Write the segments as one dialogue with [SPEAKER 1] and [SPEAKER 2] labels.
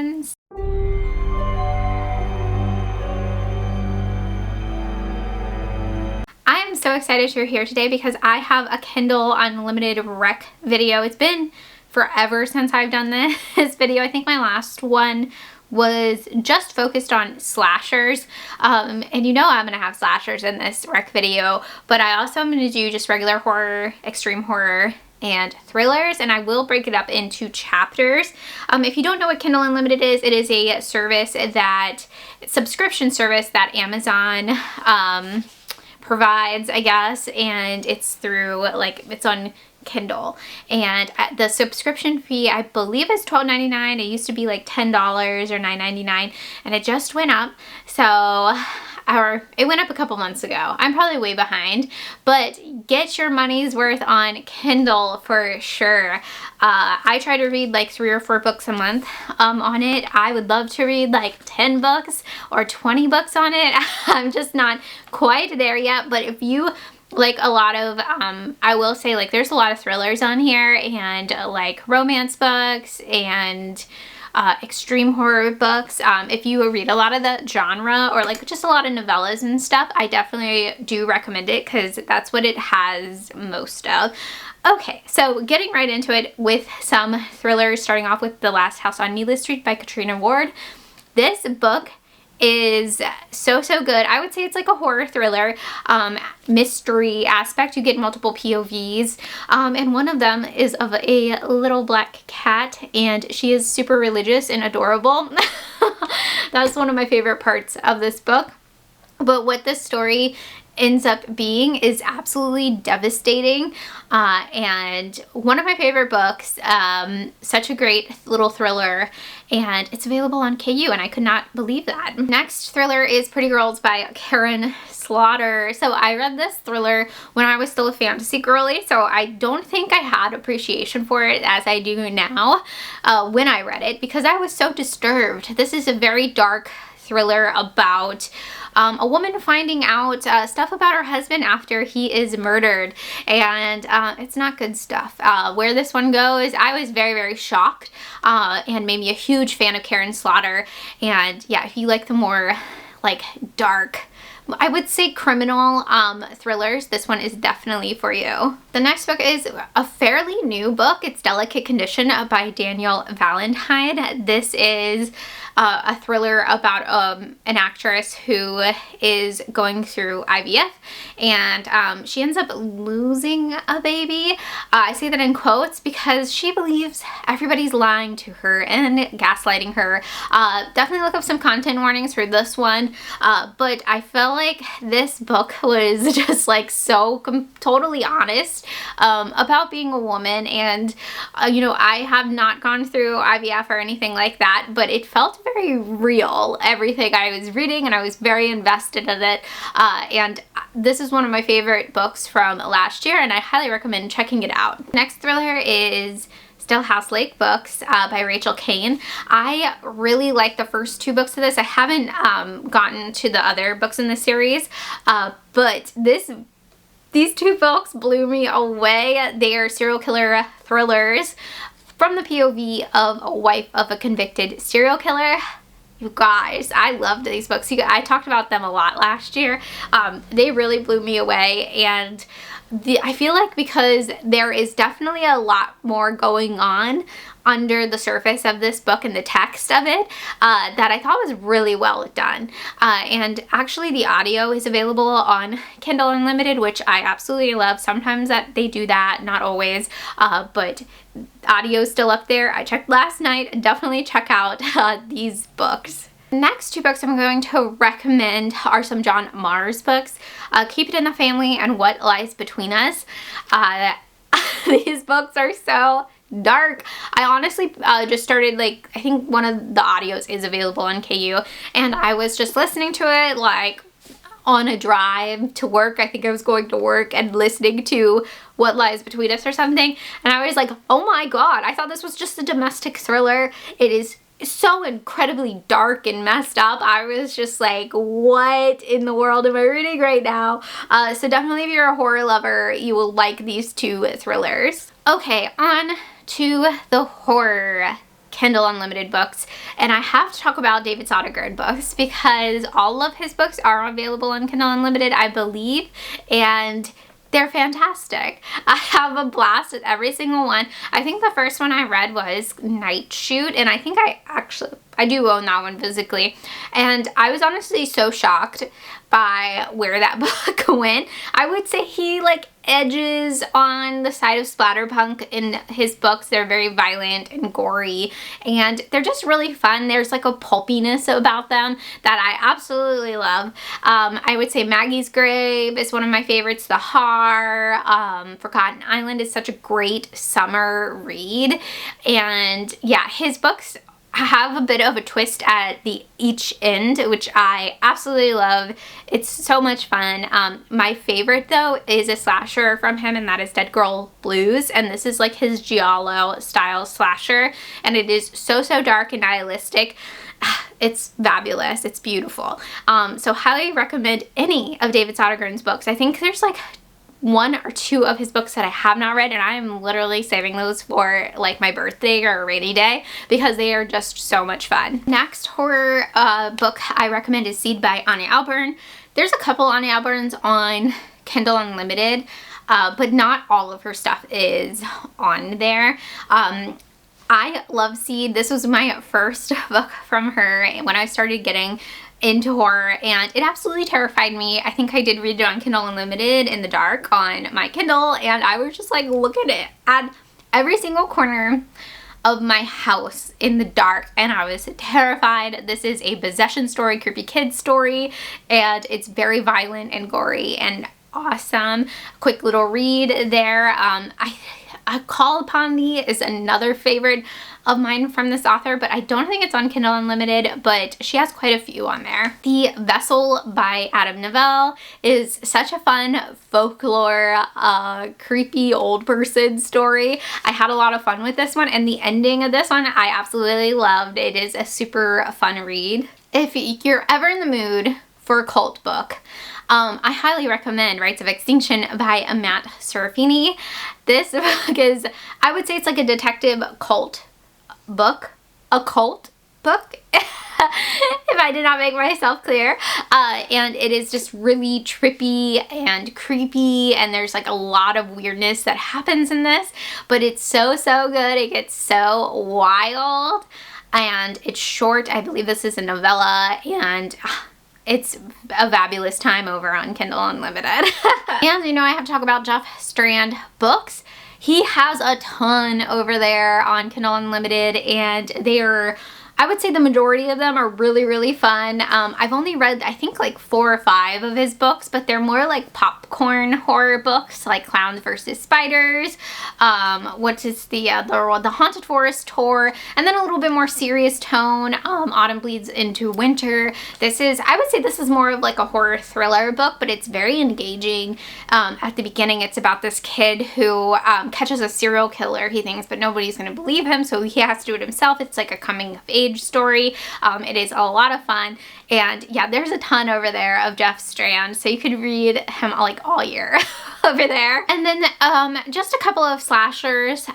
[SPEAKER 1] friends. I am so excited you're here today because I have a Kindle Unlimited rec video. It's been forever since I've done this video. I think my last one was just focused on slashers, and you know I'm gonna have slashers in this rec video, but I also am gonna do just regular horror, extreme horror, and thrillers, and I will break it up into chapters. If you don't know what Kindle Unlimited is, it is a subscription service that Amazon provides, I guess, and it's through, it's on Kindle, and the subscription fee I believe is $12.99. It used to be like $10 or $9.99, and it just went up. So it went up a couple months ago. I'm probably way behind, but get your money's worth on Kindle for sure. I try to read like 3 or 4 books a month on it. I would love to read like 10 books or 20 books on it. I'm just not quite there yet, but if you like a lot of, I will say, like, there's a lot of thrillers on here, and like romance books and extreme horror books. If you read a lot of the genre or like just a lot of novellas and stuff, I definitely do recommend it because that's what it has most of. Okay, so getting right into it with some thrillers, starting off with The Last House on Needless Street by Katrina Ward. This book is so good. I would say it's like a horror thriller, mystery aspect. You get multiple POVs, and one of them is of a little black cat, and she is super religious and adorable. That's one of my favorite parts of this book. But what this story ends up being is absolutely devastating, and one of my favorite books. Such a great little thriller, and it's available on KU, and I could not believe that. Next thriller is Pretty Girls by Karen Slaughter. So I read this thriller when I was still a fantasy girly, so I don't think I had appreciation for it as I do now when I read it, because I was so disturbed. This is a very dark thriller about a woman finding out stuff about her husband after he is murdered, and it's not good stuff. Where this one goes, I was very shocked, and made me a huge fan of Karen Slaughter. And yeah, if you like the more like dark, I would say criminal thrillers, this one is definitely for you. The next book is a fairly new book. It's Delicate Condition by Danielle Valentine. This is a thriller about an actress who is going through IVF, and she ends up losing a baby. I say that in quotes because she believes everybody's lying to her and gaslighting her. Definitely look up some content warnings for this one, but I felt like this book was just like so totally honest about being a woman, and you know, I have not gone through IVF or anything like that, but it felt very real, everything I was reading, and I was very invested in it, and this is one of my favorite books from last year, and I highly recommend checking it out. Next thriller is Still House Lake Books by Rachel Kane. I really like the first 2 books of this. I haven't gotten to the other books in the series, but these 2 books blew me away. They are serial killer thrillers from the POV of a wife of a convicted serial killer. You guys, I loved these books. I talked about them a lot last year. They really blew me away, and I feel like because there is definitely a lot more going on under the surface of this book and the text of it that I thought was really well done. And actually the audio is available on Kindle Unlimited, which I absolutely love. Sometimes that they do that, not always, but audio is still up there. I checked last night. Definitely check out these books. Next 2 books I'm going to recommend are some John Mars books, Keep It in the Family and What Lies Between Us. These books are so dark. I honestly just started, like, I think one of the audios is available on KU, and I was just listening to it like on a drive to work. I think I was going to work and listening to What Lies Between Us or something, and I was like, oh my god, I thought this was just a domestic thriller. It is so incredibly dark and messed up. I was just like, what in the world am I reading right now? So definitely if you're a horror lover, you will like these 2 thrillers. Okay, on to the horror Kindle Unlimited books. And I have to talk about David Soderbergh books because all of his books are available on Kindle Unlimited, I believe, and they're fantastic. I have a blast with every single one. I think the first one I read was Night Shoot, and I think I do own that one physically. And I was honestly so shocked by where that book went. I would say he like edges on the side of splatterpunk in his books. They're very violent and gory, and they're just really fun. There's like a pulpiness about them that I absolutely love. I would say Maggie's Grave is one of my favorites. The Har, Forgotten Island is such a great summer read. And yeah, his books have a bit of a twist at each end, which I absolutely love. It's so much fun. My favorite though is a slasher from him, and that is Dead Girl Blues, and this is like his giallo style slasher, and it is so dark and nihilistic. It's fabulous. It's beautiful. So highly recommend any of David Soderbergh's books. I think there's like one or two of his books that I have not read, and I am literally saving those for like my birthday or a rainy day because they are just so much fun. Next horror book I recommend is Seed by Anya Alburn. There's a couple Anya Alburns on Kindle Unlimited, but not all of her stuff is on there. I love Seed. This was my first book from her when I started getting into horror, and it absolutely terrified me. I think I did read it on Kindle Unlimited in the dark on my Kindle, and I was just like, look at it at every single corner of my house in the dark, and I was terrified. This is a possession story, creepy kid story, and it's very violent and gory and awesome. Quick little read there. I Call Upon Thee is another favorite of mine from this author, but I don't think it's on Kindle Unlimited, but she has quite a few on there. The Vessel by Adam Novell is such a fun folklore, creepy old person story. I had a lot of fun with this one, and the ending of this one I absolutely loved. It is a super fun read. If you're ever in the mood for a cult book, I highly recommend Rites of Extinction by Matt Serafini. This book is, I would say it's like a detective cult book, a cult book, if I did not make myself clear. And it is just really trippy and creepy, and there's like a lot of weirdness that happens in this, but it's so good. It gets so wild, and it's short. I believe this is a novella, and it's a fabulous time over on Kindle Unlimited. And you know, I have to talk about Jeff Strand books. He has a ton over there on Kindle Unlimited, and they are, I would say the majority of them are really fun. I've only read, I think, like 4 or 5 of his books, but they're more like popcorn horror books, like Clowns vs. Spiders, what is the Haunted Forest Tour, and then a little bit more serious tone, Autumn Bleeds into Winter. This is, I would say this is more of like a horror thriller book, but it's very engaging. At the beginning, it's about this kid who catches a serial killer, he thinks, but nobody's going to believe him, so he has to do it himself. It's like a coming of age story. It is a lot of fun, and yeah, there's a ton over there of Jeff Strand, so you could read him like all year over there. And then just a couple of slashers.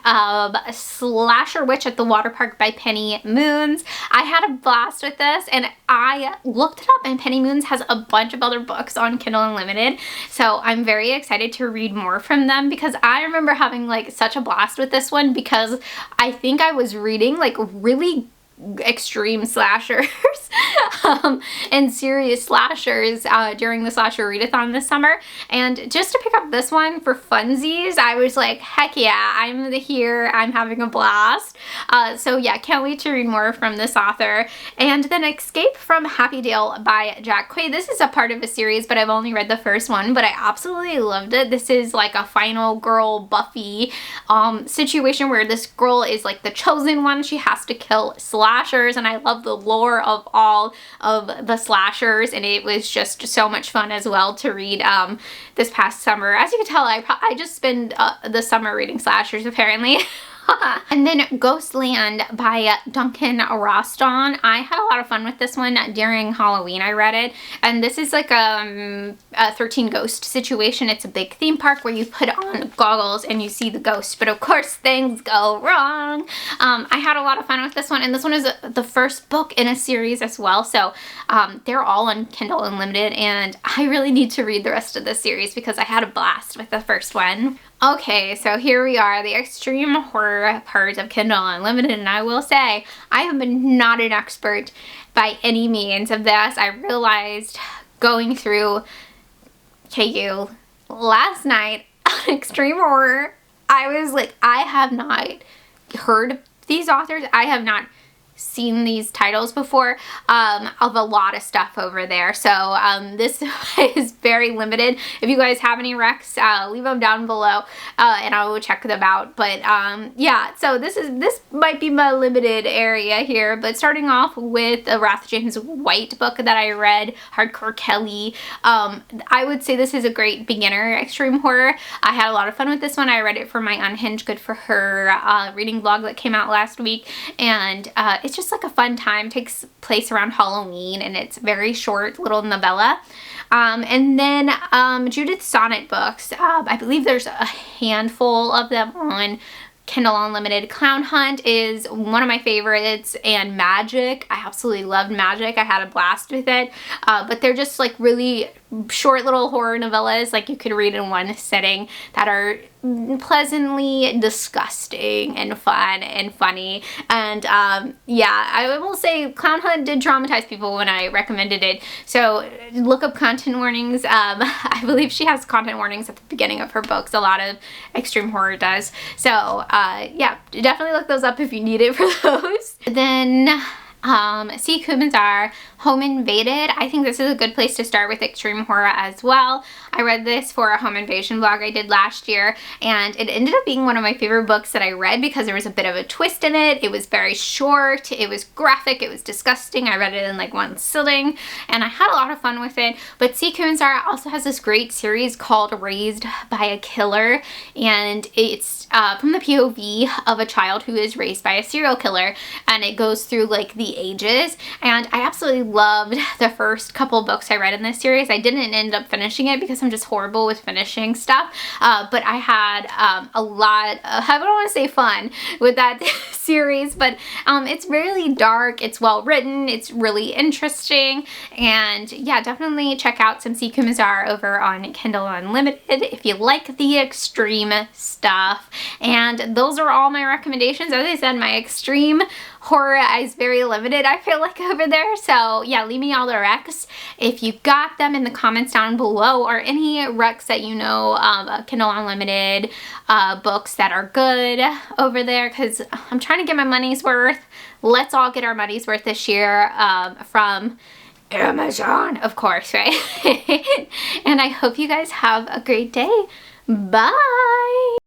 [SPEAKER 1] Slasher Witch at the Water Park by Penny Moons. I had a blast with this, and I looked it up, and Penny Moons has a bunch of other books on Kindle Unlimited, so I'm very excited to read more from them, because I remember having like such a blast with this one, because I think I was reading like really extreme slashers and serious slashers during the slasher readathon this summer, and just to pick up this one for funsies, I was like, heck yeah, I'm here, I'm having a blast. So yeah, can't wait to read more from this author. And then Escape from Happydale by Jack Quaid. This is a part of a series, but I've only read the first one, but I absolutely loved it. This is like a final girl Buffy situation where this girl is like the chosen one. She has to kill slashers, and I love the lore of all of the slashers, and it was just so much fun as well to read this past summer. As you can tell, I just spend the summer reading slashers apparently. And then Ghostland by Duncan Roston. I had a lot of fun with this one during Halloween. I read it, and this is like a 13 ghost situation. It's a big theme park where you put on goggles and you see the ghost, but of course things go wrong. I had a lot of fun with this one, and this one is the first book in a series as well, so they're all on Kindle Unlimited, and I really need to read the rest of the series because I had a blast with the first one. Okay, so here we are, the extreme horror part of Kindle Unlimited, and I will say, I have been not an expert by any means of this. I realized going through KU last night on extreme horror, I was like, I have not heard these authors. I have not seen these titles before of a lot of stuff over there, so this is very limited. If you guys have any recs, leave them down below and I will check them out. But yeah, so this might be my limited area here, but starting off with the Wrath James White book that I read, Hardcore Kelly, I would say this is a great beginner extreme horror. I had a lot of fun with this one. I read it for my Unhinged Good for Her reading vlog that came out last week, and it's just like a fun time. It takes place around Halloween, and it's very short little novella. And then Judith Sonnet books. I believe there's a handful of them on Kindle Unlimited. Clown Hunt is one of my favorites, and Magic. I absolutely loved Magic. I had a blast with it. But they're just like really short little horror novellas like you could read in one sitting that are pleasantly disgusting and fun and funny. And yeah, I will say Clown Hunt did traumatize people when I recommended it, so look up content warnings. I believe she has content warnings at the beginning of her books. A lot of extreme horror does, so yeah, definitely look those up if you need it for those. Then C. Kumazar, Home Invaded. I think this is a good place to start with extreme horror as well. I read this for a home invasion vlog I did last year, and it ended up being one of my favorite books that I read because there was a bit of a twist in it. It was very short, it was graphic, it was disgusting. I read it in like one sitting, and I had a lot of fun with it. But C. Kumazar also has this great series called Raised by a Killer, and it's from the POV of a child who is raised by a serial killer, and it goes through like the ages, and I absolutely loved the first couple books I read in this series. I didn't end up finishing it because I'm just horrible with finishing stuff, but I had a lot of, I don't want to say fun with that series, but it's really dark, it's well written, it's really interesting, and yeah, definitely check out some C. Kumazar over on Kindle Unlimited if you like the extreme stuff. And those are all my recommendations. As I said, my extreme horror is very limited, I feel like, over there. So yeah, leave me all the recs if you got them in the comments down below, or any recs that you know of Kindle Unlimited books that are good over there, because I'm trying to get my money's worth. Let's all get our money's worth this year from Amazon, of course, right? And I hope you guys have a great day. Bye!